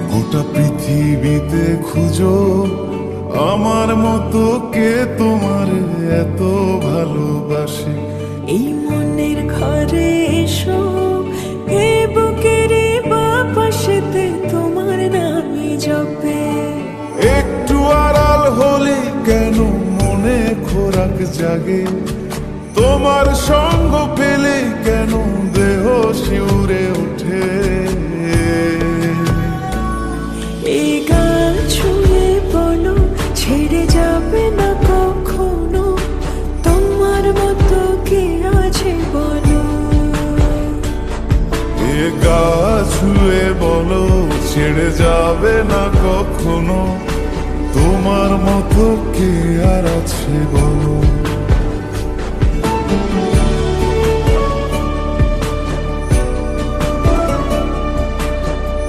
গোটা পৃথিবীতে খুঁজো আমার মতো কে তোমার এত ভালোবাসে। এই মনের ঘরে এসো, এই বুকের বাপাশেতে তোমার নামই জপে। একটু আড়াল হলে কেন মনে খোরাক জাগে, তোমার সঙ্গ পেলে কেন দেহ শিউরে ওঠে। এই গান ছুঁয়ে বলো ছেড়ে যাবে না কখনো, তোমার মতো কে আছে বলো। এ গা ছুঁয়ে বলো ছেড়ে যাবে না কখনো, তোমার মতো কে আর আছে বলো।